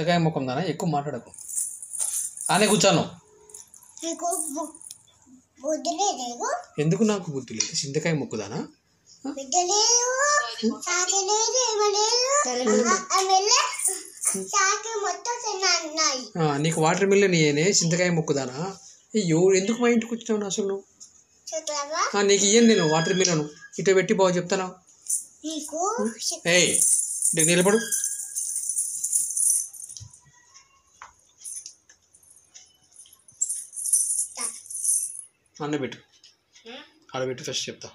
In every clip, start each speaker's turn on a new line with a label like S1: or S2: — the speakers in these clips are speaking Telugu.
S1: చింతకాయ ముఖం దానా ఎక్కువ మాట్లాడకు. ఆనే కూర్చాను. ఎందుకు నాకు బుద్ధి లేదు? చింతకాయ ముక్కుదానా? నీకు వాటర్ మిల్లన్ ఇయనే చింతకాయ ముక్కుదానా? ఎందుకు మా ఇంటికి వచ్చినావు అసలు నువ్వు? నీకు ఇయ్యను నేను వాటర్ మిల్లన్. ఇటు పెట్టి బాగా చెప్తానా? ఏయ్ నిలబడు. అన్నబెట్టు, ఆడబెట్టు ఫస్ట్ చెప్తా.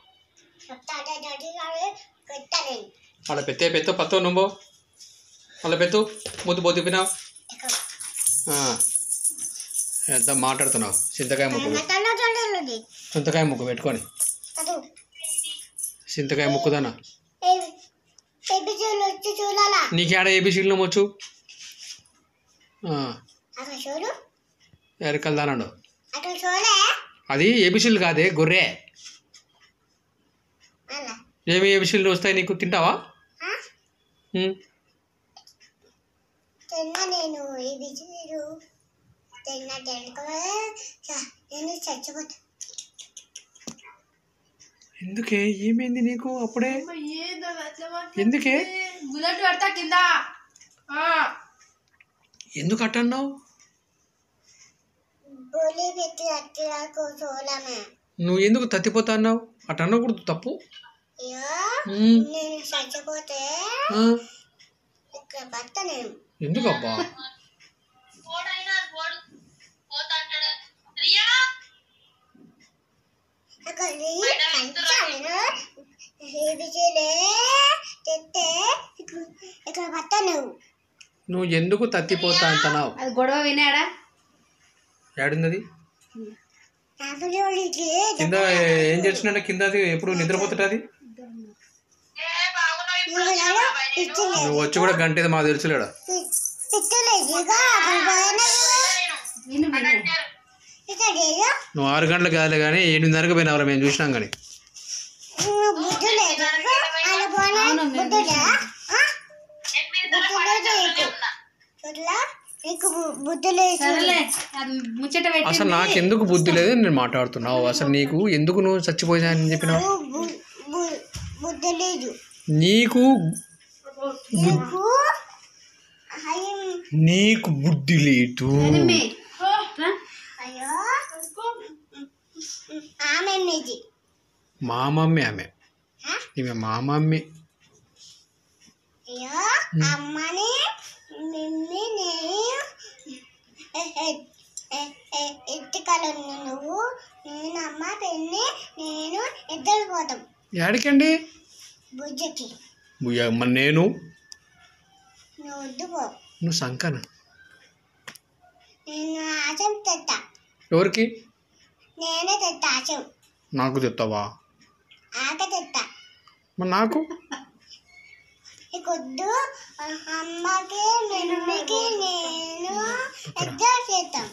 S1: అలా పెత్తో పత్తో నువ్వు అలా పెత్తు ముద్దు బొద్దు వినావు. ఎంత మాట్లాడుతున్నావు? చింతకాయ ముక్కు పెట్టుకొని చింతకాయ ముక్కుదానా? నీకేడ ఏబిసిడ్లు వచ్చు? ఎరకల్దానాడు అది ఏబిసిడ్లు కాదే గొర్రె. ఏమి ఏబిసిడ్లు వస్తాయి నీకు? తింటావా? ఎందుకే? ఏమైంది నీకు అప్పుడే? ఎందుకే? ఎందుకు అట్టన్నావు? నువ్వు ఎందుకు తత్తిపోతా అన్నావు? అట్ట అనకూడదు, తప్పు. ఎందుకబ్బా? నువ్వు ఎందుకు తత్తిపోతా అంటున్నావు?
S2: గొడవ వినాడా?
S1: ఏడుంది కింద? ఏం చేస్తున్నా కింద? అది ఎప్పుడు నిద్రపోతుంటది? నువ్వు వచ్చి కూడా గంటేది మాకు తెలుసులేడా? నువ్వు 6 గంటలకు కాదు కానీ 8:30 పోయినావు. మేము చూసినాం కానీ. అసలు నాకెందుకు బుద్ధి లేదు నేను మాట్లాడుతున్నావు? అసలు నీకు ఎందుకు నువ్వు చచ్చిపోయాని చెప్పినావు? నీకు బుద్ధి లేదు. మా మమ్మీ ఆమె, ఈమె మా మమ్మీ. ఎక్కడికండి? నేను నువ్వు సంకన ఎవరికి? నాకు తెస్తావా? మరి నాకు
S3: అమ్మకి నేను చేద్దాం.